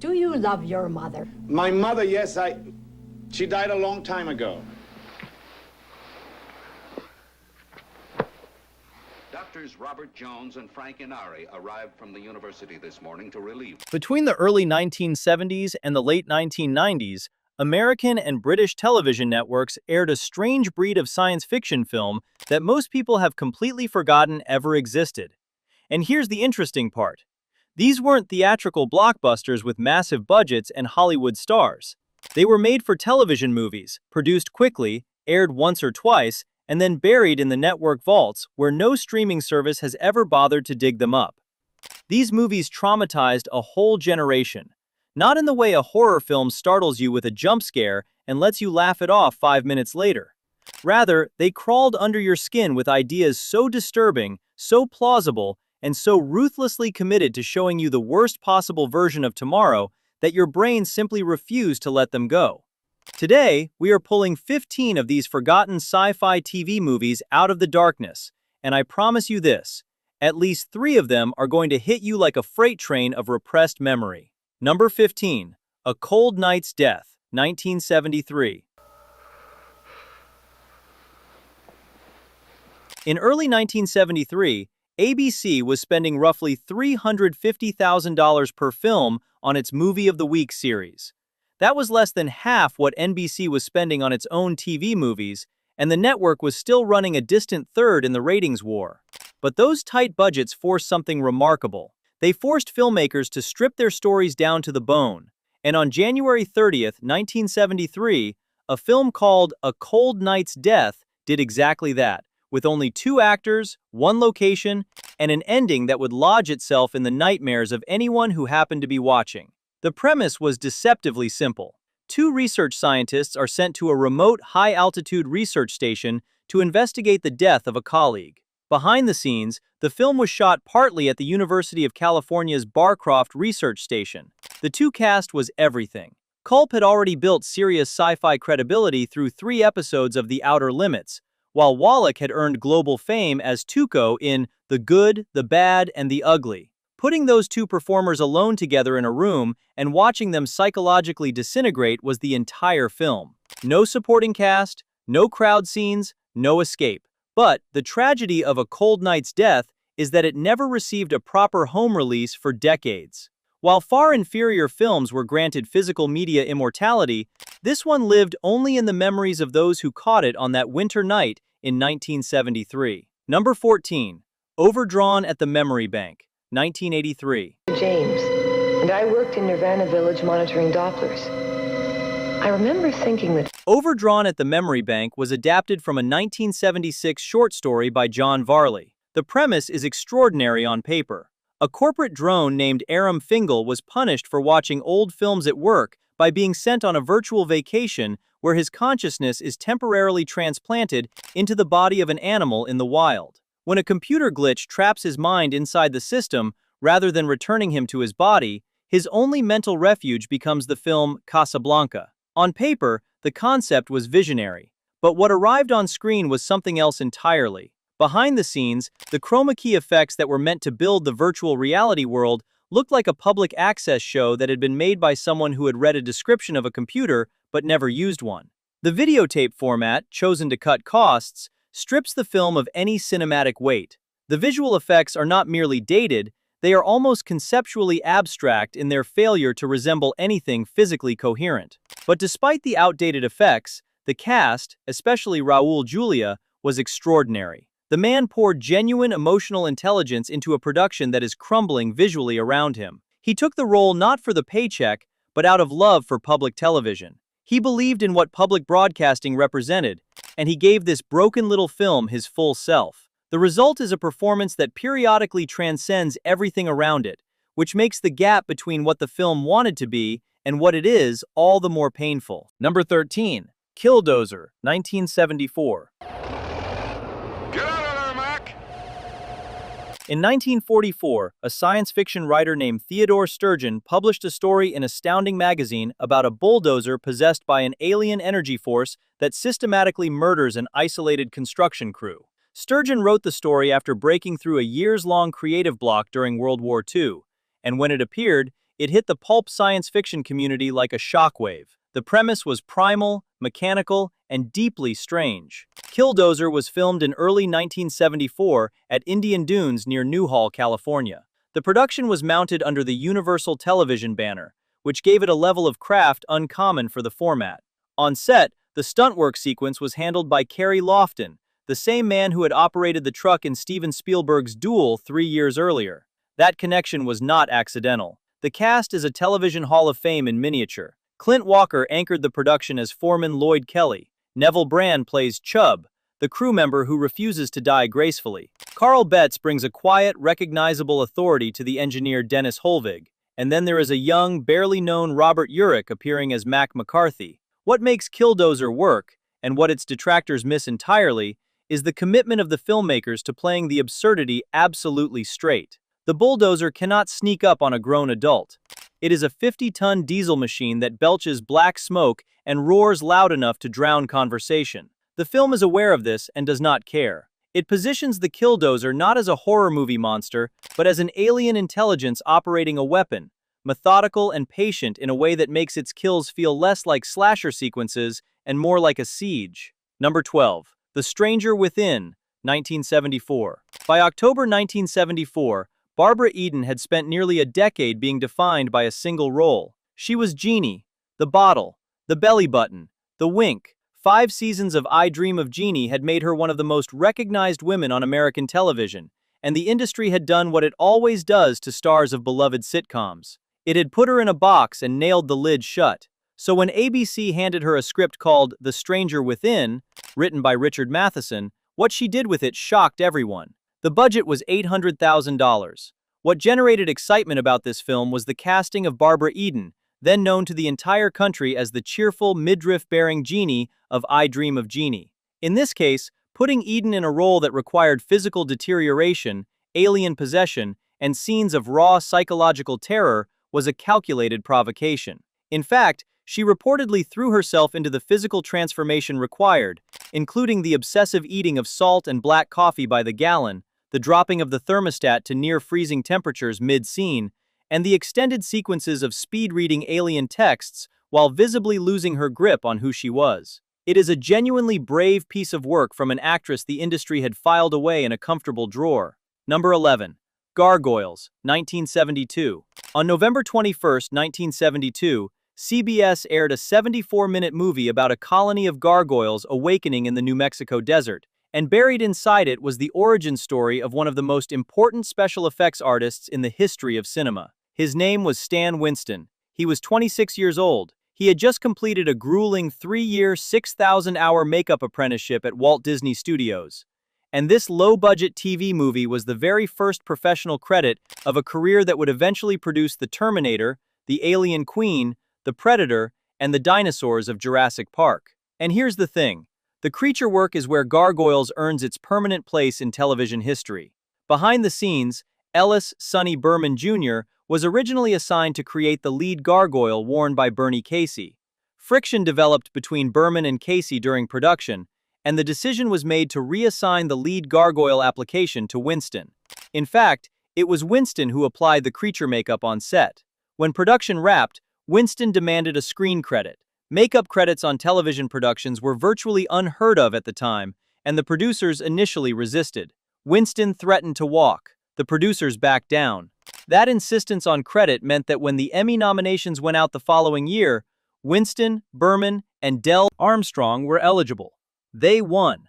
Do you love your mother? My mother, yes, she died a long time ago. Doctors Robert Jones and Frank Inari arrived from the university this morning to relieve. Between the early 1970s and the late 1990s, American and British television networks aired a strange breed of science fiction film that most people have completely forgotten ever existed. And here's the interesting part. These weren't theatrical blockbusters with massive budgets and Hollywood stars. They were made for television movies, produced quickly, aired once or twice, and then buried in the network vaults where no streaming service has ever bothered to dig them up. These movies traumatized a whole generation. Not in the way a horror film startles you with a jump scare and lets you laugh it off 5 minutes later. Rather, they crawled under your skin with ideas so disturbing, so plausible, and so ruthlessly committed to showing you the worst possible version of tomorrow that your brain simply refused to let them go. Today, we are pulling 15 of these forgotten sci-fi TV movies out of the darkness, and I promise you this, at least 3 of them are going to hit you like a freight train of repressed memory. Number 15, A Cold Night's Death, 1973. In early 1973, ABC was spending roughly $350,000 per film on its Movie of the Week series. That was less than half what NBC was spending on its own TV movies, and the network was still running a distant third in the ratings war. But those tight budgets forced something remarkable. They forced filmmakers to strip their stories down to the bone, and on January 30th, 1973, a film called A Cold Night's Death did exactly that, with only 2 actors, 1 location, and an ending that would lodge itself in the nightmares of anyone who happened to be watching. The premise was deceptively simple. 2 research scientists are sent to a remote, high-altitude research station to investigate the death of a colleague. Behind the scenes, the film was shot partly at the University of California's Barcroft Research Station. The 2 cast was everything. Culp had already built serious sci-fi credibility through 3 episodes of The Outer Limits, while Wallach had earned global fame as Tuco in The Good, the Bad, and the Ugly. Putting those 2 performers alone together in a room and watching them psychologically disintegrate was the entire film. No supporting cast, no crowd scenes, no escape. But the tragedy of A Cold Night's Death is that it never received a proper home release for decades. While far inferior films were granted physical media immortality, this one lived only in the memories of those who caught it on that winter night in 1973. Number 14, Overdrawn at the Memory Bank, 1983. James, and I worked in Nirvana Village monitoring Dopplers. I remember thinking that Overdrawn at the Memory Bank was adapted from a 1976 short story by John Varley. The premise is extraordinary on paper. A corporate drone named Aram Fingal was punished for watching old films at work by being sent on a virtual vacation where his consciousness is temporarily transplanted into the body of an animal in the wild. When a computer glitch traps his mind inside the system rather than returning him to his body, his only mental refuge becomes the film Casablanca. On paper, the concept was visionary, but what arrived on screen was something else entirely. Behind the scenes, the chroma key effects that were meant to build the virtual reality world looked like a public access show that had been made by someone who had read a description of a computer but never used one. The videotape format, chosen to cut costs, strips the film of any cinematic weight. The visual effects are not merely dated, they are almost conceptually abstract in their failure to resemble anything physically coherent. But despite the outdated effects, the cast, especially Raul Julia, was extraordinary. The man poured genuine emotional intelligence into a production that is crumbling visually around him. He took the role not for the paycheck, but out of love for public television. He believed in what public broadcasting represented, and he gave this broken little film his full self. The result is a performance that periodically transcends everything around it, which makes the gap between what the film wanted to be and what it is all the more painful. Number 13, Killdozer, 1974. Get out of there, Mac! In 1944, a science fiction writer named Theodore Sturgeon published a story in Astounding magazine about a bulldozer possessed by an alien energy force that systematically murders an isolated construction crew. Sturgeon wrote the story after breaking through a years-long creative block during World War II, and when it appeared, It hit the pulp science fiction community like a shockwave. The premise was primal, mechanical, and deeply strange. Killdozer was filmed in early 1974 at Indian Dunes near Newhall, California. The production was mounted under the Universal Television banner, which gave it a level of craft uncommon for the format. On set, the stunt work sequence was handled by Kerry Lofton, the same man who had operated the truck in Steven Spielberg's Duel 3 years earlier. That connection was not accidental. The cast is a television hall of fame in miniature. Clint Walker anchored the production as Foreman Lloyd Kelly. Neville Brand plays Chubb, the crew member who refuses to die gracefully. Carl Betts brings a quiet, recognizable authority to the engineer Dennis Holvig. And then there is a young, barely known Robert Urich appearing as Mac McCarthy. What makes Killdozer work, and what its detractors miss entirely, is the commitment of the filmmakers to playing the absurdity absolutely straight. The bulldozer cannot sneak up on a grown adult. It is a 50-ton diesel machine that belches black smoke and roars loud enough to drown conversation. The film is aware of this and does not care. It positions the Killdozer not as a horror movie monster, but as an alien intelligence operating a weapon, methodical and patient in a way that makes its kills feel less like slasher sequences and more like a siege. Number 12. The Stranger Within, 1974. By October 1974, Barbara Eden had spent nearly a decade being defined by a single role. She was Jeannie, the bottle, the belly button, the wink. 5 seasons of I Dream of Jeannie had made her one of the most recognized women on American television, and the industry had done what it always does to stars of beloved sitcoms. It had put her in a box and nailed the lid shut. So when ABC handed her a script called The Stranger Within, written by Richard Matheson, what she did with it shocked everyone. The budget was $800,000. What generated excitement about this film was the casting of Barbara Eden, then known to the entire country as the cheerful, midriff-bearing Jeannie of I Dream of Jeannie. In this case, putting Eden in a role that required physical deterioration, alien possession, and scenes of raw psychological terror was a calculated provocation. In fact, she reportedly threw herself into the physical transformation required, including the obsessive eating of salt and black coffee by the gallon, the dropping of the thermostat to near-freezing temperatures mid-scene, and the extended sequences of speed-reading alien texts while visibly losing her grip on who she was. It is a genuinely brave piece of work from an actress the industry had filed away in a comfortable drawer. Number 11. Gargoyles, 1972. On November 21, 1972, CBS aired a 74-minute movie about a colony of gargoyles awakening in the New Mexico desert, and buried inside it was the origin story of one of the most important special effects artists in the history of cinema. His name was Stan Winston. He was 26 years old. He had just completed a grueling 3-year, 6,000-hour makeup apprenticeship at Walt Disney Studios. And this low-budget TV movie was the very first professional credit of a career that would eventually produce The Terminator, The Alien Queen, The Predator, and the dinosaurs of Jurassic Park. And here's the thing. The creature work is where Gargoyles earns its permanent place in television history. Behind the scenes, Ellis Sonny Berman Jr. was originally assigned to create the lead gargoyle worn by Bernie Casey. Friction developed between Berman and Casey during production, and the decision was made to reassign the lead gargoyle application to Winston. In fact, it was Winston who applied the creature makeup on set. When production wrapped, Winston demanded a screen credit. Makeup credits on television productions were virtually unheard of at the time, and the producers initially resisted. Winston threatened to walk. The producers backed down. That insistence on credit meant that when the Emmy nominations went out the following year, Winston, Berman, and Del Armstrong were eligible. They won.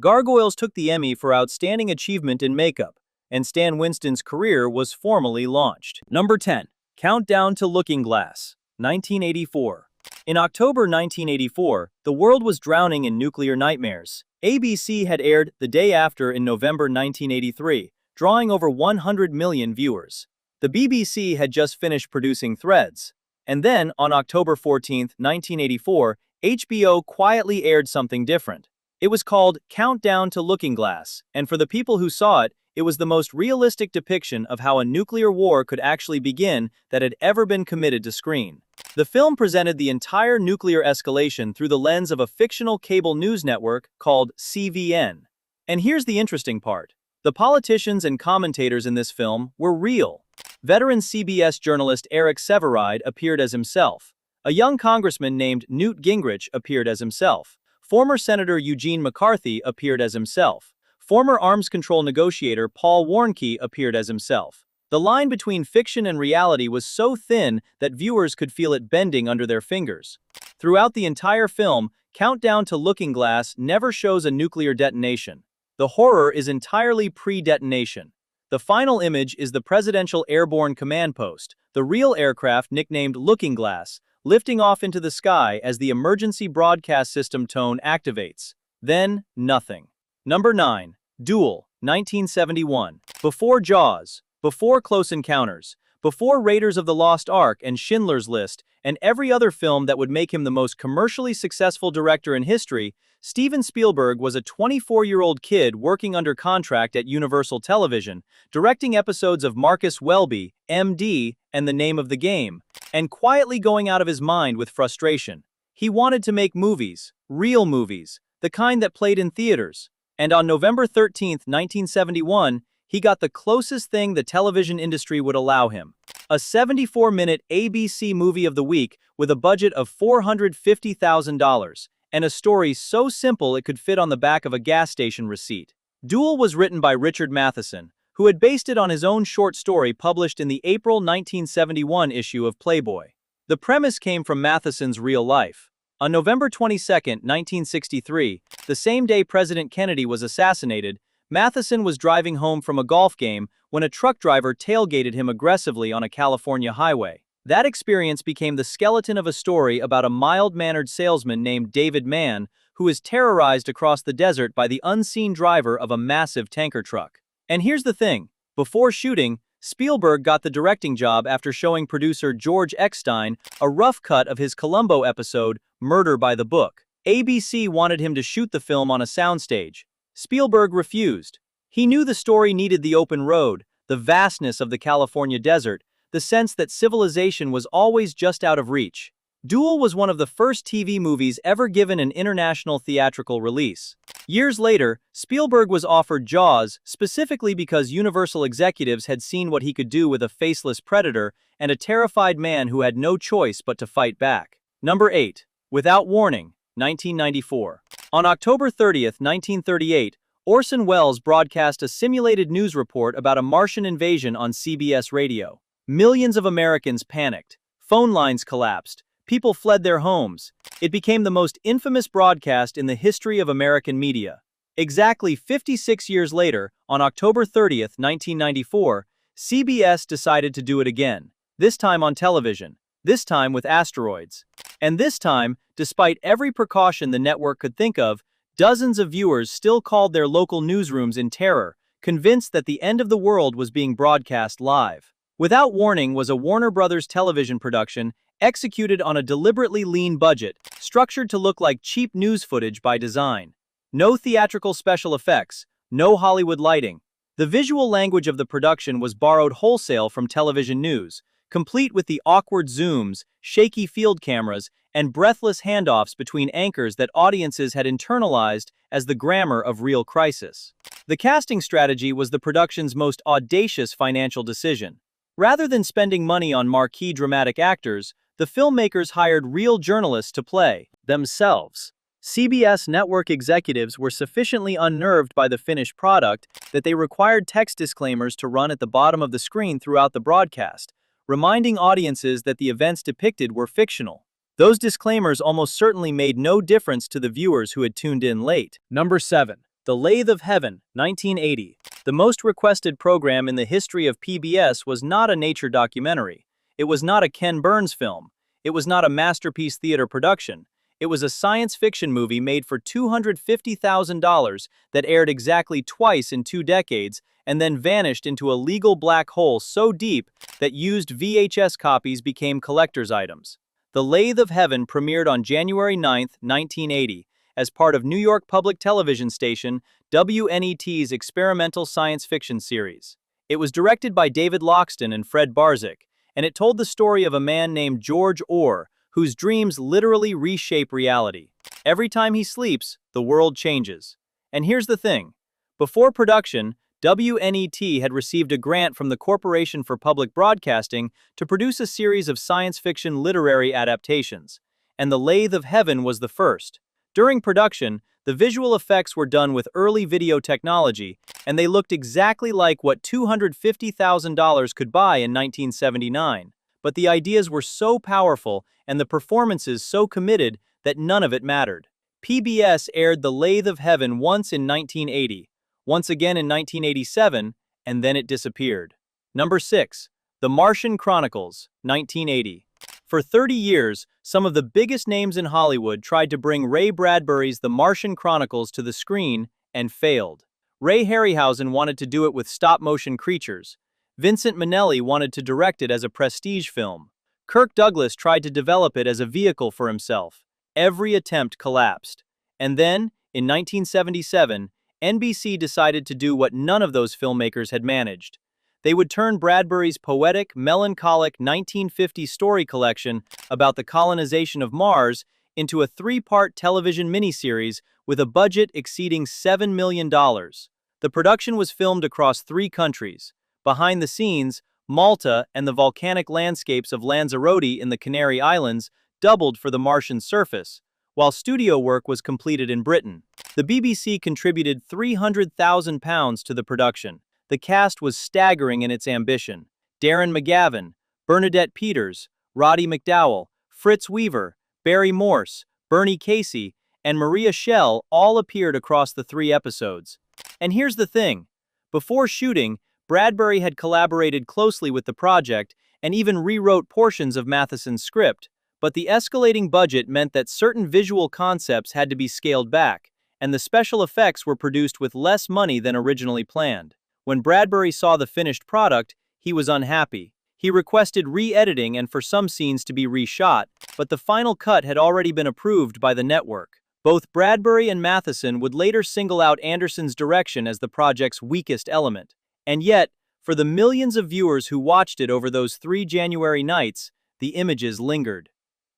Gargoyles took the Emmy for Outstanding Achievement in Makeup, and Stan Winston's career was formally launched. Number 10. Countdown to Looking Glass, 1984. In October 1984, the world was drowning in nuclear nightmares. ABC had aired The Day After in November 1983, drawing over 100 million viewers. The BBC had just finished producing Threads. And then, on October 14, 1984, HBO quietly aired something different. It was called Countdown to Looking Glass, and for the people who saw it, it was the most realistic depiction of how a nuclear war could actually begin that had ever been committed to screen. The film presented the entire nuclear escalation through the lens of a fictional cable news network called CVN. And here's the interesting part. The politicians and commentators in this film were real. Veteran CBS journalist Eric Sevareid appeared as himself. A young congressman named Newt Gingrich appeared as himself. Former Senator Eugene McCarthy appeared as himself. Former arms control negotiator Paul Warnke appeared as himself. The line between fiction and reality was so thin that viewers could feel it bending under their fingers. Throughout the entire film, Countdown to Looking Glass never shows a nuclear detonation. The horror is entirely pre-detonation. The final image is the Presidential Airborne Command Post, the real aircraft nicknamed Looking Glass, lifting off into the sky as the emergency broadcast system tone activates. Then, nothing. Number 9. Duel, 1971. Before Jaws, before Close Encounters, before Raiders of the Lost Ark and Schindler's List, and every other film that would make him the most commercially successful director in history, Steven Spielberg was a 24-year-old kid working under contract at Universal Television, directing episodes of Marcus Welby, MD, and The Name of the Game, and quietly going out of his mind with frustration. He wanted to make movies, real movies, the kind that played in theaters. And on November 13, 1971, he got the closest thing the television industry would allow him. A 74-minute ABC movie of the week with a budget of $450,000, and a story so simple it could fit on the back of a gas station receipt. Duel was written by Richard Matheson, who had based it on his own short story published in the April 1971 issue of Playboy. The premise came from Matheson's real life. On November 22, 1963, the same day President Kennedy was assassinated, Matheson was driving home from a golf game when a truck driver tailgated him aggressively on a California highway. That experience became the skeleton of a story about a mild-mannered salesman named David Mann who is terrorized across the desert by the unseen driver of a massive tanker truck. And here's the thing. Before shooting, Spielberg got the directing job after showing producer George Eckstein a rough cut of his Columbo episode, Murder by the Book. ABC wanted him to shoot the film on a soundstage. Spielberg refused. He knew the story needed the open road, the vastness of the California desert, the sense that civilization was always just out of reach. Duel was one of the first TV movies ever given an international theatrical release. Years later, Spielberg was offered Jaws specifically because Universal executives had seen what he could do with a faceless predator and a terrified man who had no choice but to fight back. Number 8. Without Warning, 1994. On October 30, 1938, Orson Welles broadcast a simulated news report about a Martian invasion on CBS radio. Millions of Americans panicked. Phone lines collapsed. People fled their homes. It became the most infamous broadcast in the history of American media. Exactly 56 years later, on October 30, 1994, CBS decided to do it again, this time on television, this time with asteroids. And this time, despite every precaution the network could think of, dozens of viewers still called their local newsrooms in terror, convinced that the end of the world was being broadcast live. Without Warning was a Warner Brothers television production executed on a deliberately lean budget, structured to look like cheap news footage by design. No theatrical special effects, no Hollywood lighting. The visual language of the production was borrowed wholesale from television news, complete with the awkward zooms, shaky field cameras, and breathless handoffs between anchors that audiences had internalized as the grammar of real crisis. The casting strategy was the production's most audacious financial decision. Rather than spending money on marquee dramatic actors, the filmmakers hired real journalists to play themselves. CBS network executives were sufficiently unnerved by the finished product that they required text disclaimers to run at the bottom of the screen throughout the broadcast, reminding audiences that the events depicted were fictional. Those disclaimers almost certainly made no difference to the viewers who had tuned in late. Number 7. The Lathe of Heaven, 1980. The most requested program in the history of PBS was not a nature documentary. It was not a Ken Burns film. It was not a masterpiece theater production. It was a science fiction movie made for $250,000 that aired exactly twice in 2 decades and then vanished into a legal black hole so deep that used VHS copies became collector's items. The Lathe of Heaven premiered on January 9, 1980, as part of New York public television station WNET's experimental science fiction series. It was directed by David Loxton and Fred Barzyk, and it told the story of a man named George Orr, whose dreams literally reshape reality. Every time he sleeps, the world changes. And here's the thing. Before production, WNET had received a grant from the Corporation for Public Broadcasting to produce a series of science fiction literary adaptations, and The Lathe of Heaven was the first. During production, the visual effects were done with early video technology, and they looked exactly like what $250,000 could buy in 1979. But the ideas were so powerful and the performances so committed that none of it mattered. PBS aired The Lathe of Heaven once in 1980, once again in 1987, and then it disappeared. Number 6. The Martian Chronicles, 1980. For 30 years, some of the biggest names in Hollywood tried to bring Ray Bradbury's The Martian Chronicles to the screen and failed. Ray Harryhausen wanted to do it with stop-motion creatures. Vincent Minnelli wanted to direct it as a prestige film. Kirk Douglas tried to develop it as a vehicle for himself. Every attempt collapsed. And then, in 1977, NBC decided to do what none of those filmmakers had managed. They would turn Bradbury's poetic, melancholic 1950 story collection about the colonization of Mars into a 3-part television miniseries with a budget exceeding $7 million. The production was filmed across 3 countries. Behind the scenes, Malta and the volcanic landscapes of Lanzarote in the Canary Islands doubled for the Martian surface, while studio work was completed in Britain. The BBC contributed £300,000 to the production. The cast was staggering in its ambition. Darren McGavin, Bernadette Peters, Roddy McDowall, Fritz Weaver, Barry Morse, Bernie Casey, and Maria Schell all appeared across the 3 episodes. And here's the thing. Before shooting, Bradbury had collaborated closely with the project and even rewrote portions of Matheson's script, but the escalating budget meant that certain visual concepts had to be scaled back, and the special effects were produced with less money than originally planned. When Bradbury saw the finished product, he was unhappy. He requested re-editing and for some scenes to be reshot, but the final cut had already been approved by the network. Both Bradbury and Matheson would later single out Anderson's direction as the project's weakest element. And yet, for the millions of viewers who watched it over those 3 January nights, the images lingered.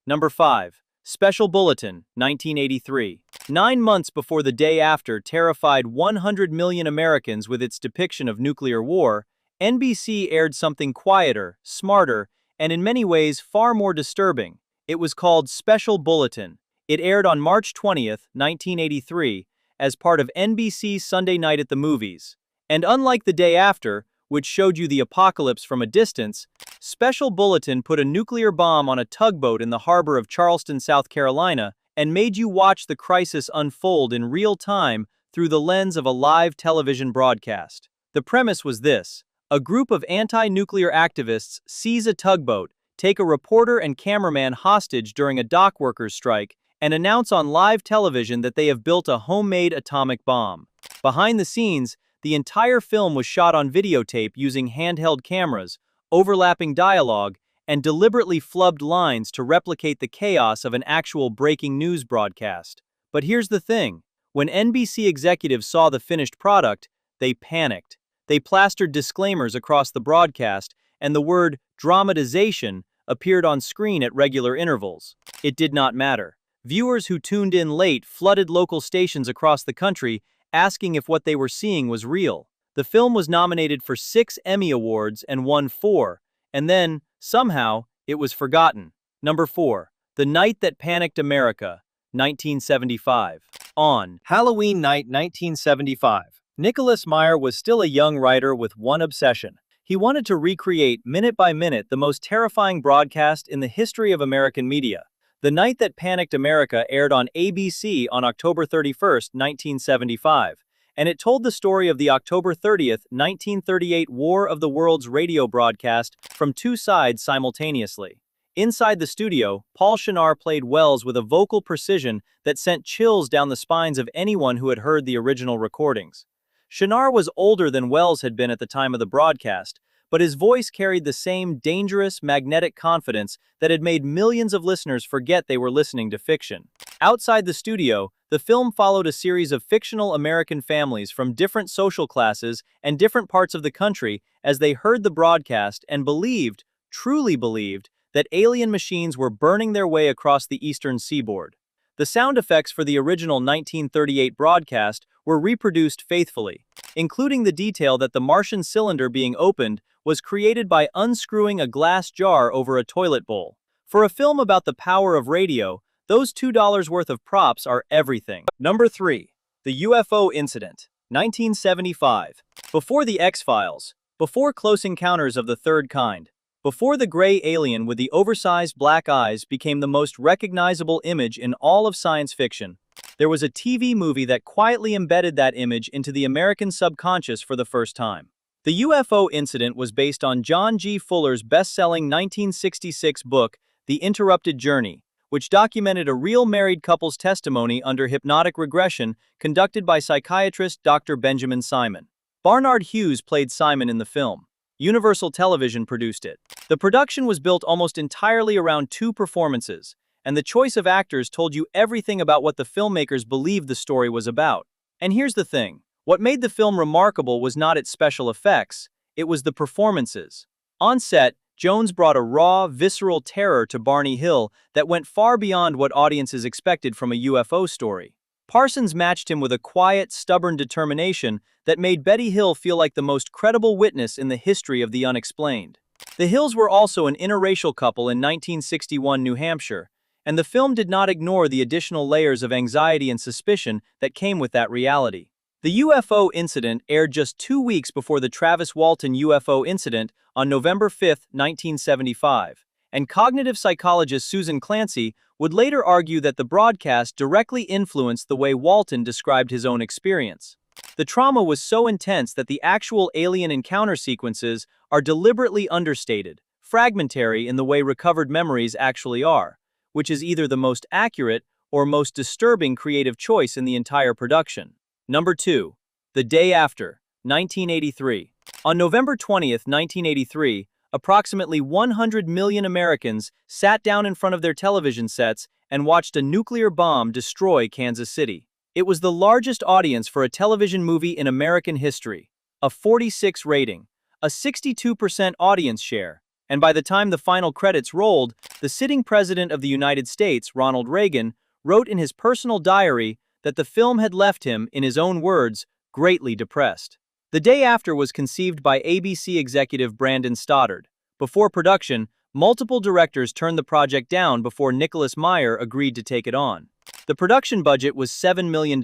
Number 5. Special Bulletin, 1983. 9 months before the day after terrified 100 million Americans with its depiction of nuclear war, NBC aired something quieter, smarter, and in many ways far more disturbing. It was called Special Bulletin. It aired on March 20th, 1983, as part of NBC's Sunday Night at the Movies. And unlike the day after, which showed you the apocalypse from a distance, Special Bulletin put a nuclear bomb on a tugboat in the harbor of Charleston, South Carolina, and made you watch the crisis unfold in real time through the lens of a live television broadcast. The premise was this: a group of anti-nuclear activists seize a tugboat, take a reporter and cameraman hostage during a dock workers' strike, and announce on live television that they have built a homemade atomic bomb. Behind the scenes, the entire film was shot on videotape using handheld cameras, overlapping dialogue, and deliberately flubbed lines to replicate the chaos of an actual breaking news broadcast. But here's the thing. When NBC executives saw the finished product, they panicked. They plastered disclaimers across the broadcast, and the word dramatization appeared on screen at regular intervals. It did not matter. Viewers who tuned in late flooded local stations across the country, asking if what they were seeing was real. The film was nominated for 6 Emmy Awards and won 4, and then, somehow, it was forgotten. Number 4. The Night That Panicked America, 1975. On Halloween night 1975, Nicholas Meyer was still a young writer with one obsession. He wanted to recreate, minute by minute, the most terrifying broadcast in the history of American media. The Night That Panicked America aired on ABC on October 31, 1975, and it told the story of the October 30, 1938 War of the Worlds radio broadcast from 2 sides simultaneously. Inside the studio, Paul Shinar played Wells with a vocal precision that sent chills down the spines of anyone who had heard the original recordings. Shinar was older than Wells had been at the time of the broadcast, but his voice carried the same dangerous, magnetic confidence that had made millions of listeners forget they were listening to fiction. Outside the studio, the film followed a series of fictional American families from different social classes and different parts of the country as they heard the broadcast and believed, truly believed, that alien machines were burning their way across the eastern seaboard. The sound effects for the original 1938 broadcast were were reproduced faithfully, including the detail that the Martian cylinder being opened was created by unscrewing a glass jar over a toilet bowl. For a film about the power of radio, those $2 worth of props are everything. Number 3. The UFO Incident, 1975. Before the X-Files, before Close Encounters of the Third Kind, before the gray alien with the oversized black eyes became the most recognizable image in all of science fiction, there was a TV movie that quietly embedded that image into the American subconscious for the first time. The UFO Incident was based on John G. Fuller's best-selling 1966 book, The Interrupted Journey, which documented a real married couple's testimony under hypnotic regression conducted by psychiatrist Dr. Benjamin Simon. Barnard Hughes played Simon in the film. Universal Television produced it. The production was built almost entirely around 2 performances, and the choice of actors told you everything about what the filmmakers believed the story was about. And here's the thing. What made the film remarkable was not its special effects, it was the performances. On set, Jones brought a raw, visceral terror to Barney Hill that went far beyond what audiences expected from a UFO story. Parsons matched him with a quiet, stubborn determination that made Betty Hill feel like the most credible witness in the history of the unexplained. The Hills were also an interracial couple in 1961 New Hampshire, and the film did not ignore the additional layers of anxiety and suspicion that came with that reality. The UFO Incident aired just 2 weeks before the Travis Walton UFO Incident on November 5, 1975, and cognitive psychologist Susan Clancy would later argue that the broadcast directly influenced the way Walton described his own experience. The trauma was so intense that the actual alien encounter sequences are deliberately understated, fragmentary in the way recovered memories actually are, which is either the most accurate or most disturbing creative choice in the entire production. Number 2. The Day After, 1983. On November 20, 1983, approximately 100 million Americans sat down in front of their television sets and watched a nuclear bomb destroy Kansas City. It was the largest audience for a television movie in American history, a 46 rating, a 62% audience share, and by the time the final credits rolled, the sitting president of the United States, Ronald Reagan, wrote in his personal diary that the film had left him, in his own words, greatly depressed. The Day After was conceived by ABC executive Brandon Stoddard. Before production, multiple directors turned the project down before Nicholas Meyer agreed to take it on. The production budget was $7 million.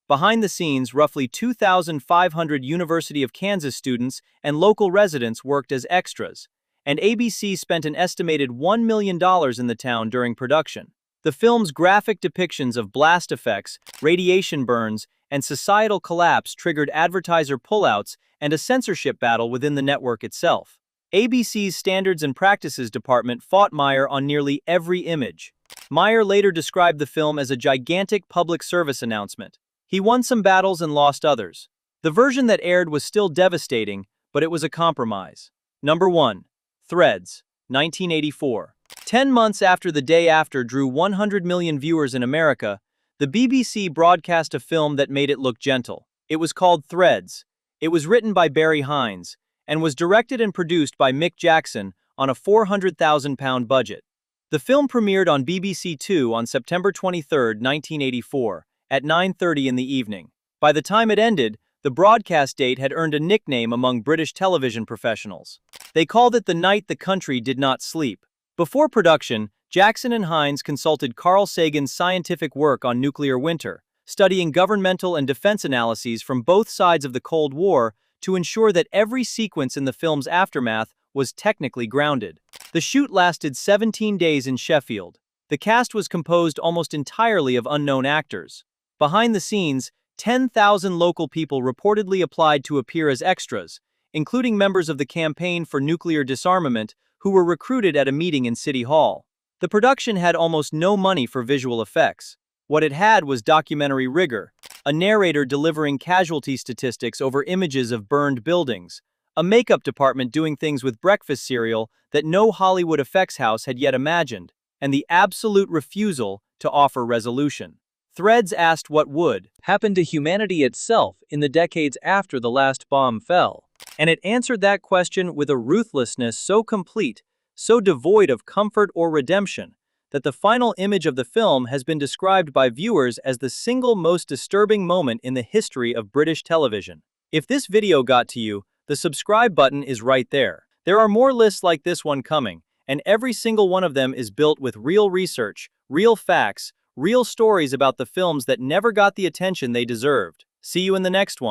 Behind the scenes, roughly 2,500 University of Kansas students and local residents worked as extras, and ABC spent an estimated $1 million in the town during production. The film's graphic depictions of blast effects, radiation burns, and societal collapse triggered advertiser pullouts and a censorship battle within the network itself. ABC's Standards and Practices Department fought Meyer on nearly every image. Meyer later described the film as a gigantic public service announcement. He won some battles and lost others. The version that aired was still devastating, but it was a compromise. Number 1. Threads, 1984. 10 months after The Day After drew 100 million viewers in America, the BBC broadcast a film that made it look gentle. It was called Threads. It was written by Barry Hines, and was directed and produced by Mick Jackson on a £400,000 budget. The film premiered on BBC Two on September 23, 1984, at 9:30 in the evening. By the time it ended, the broadcast date had earned a nickname among British television professionals. They called it the night the country did not sleep. Before production, Jackson and Hines consulted Carl Sagan's scientific work on nuclear winter, studying governmental and defense analyses from both sides of the Cold War to ensure that every sequence in the film's aftermath was technically grounded. The shoot lasted 17 days in Sheffield. The cast was composed almost entirely of unknown actors. Behind the scenes, 10,000 local people reportedly applied to appear as extras, including members of the Campaign for Nuclear Disarmament who were recruited at a meeting in City Hall. The production had almost no money for visual effects. What it had was documentary rigor, a narrator delivering casualty statistics over images of burned buildings, a makeup department doing things with breakfast cereal that no Hollywood effects house had yet imagined, and the absolute refusal to offer resolution. Threads asked what would happen to humanity itself in the decades after the last bomb fell, and it answered that question with a ruthlessness so complete, so devoid of comfort or redemption, that the final image of the film has been described by viewers as the single most disturbing moment in the history of British television. If this video got to you, the subscribe button is right there. There are more lists like this one coming, and every single one of them is built with real research, real facts, real stories about the films that never got the attention they deserved. See you in the next one.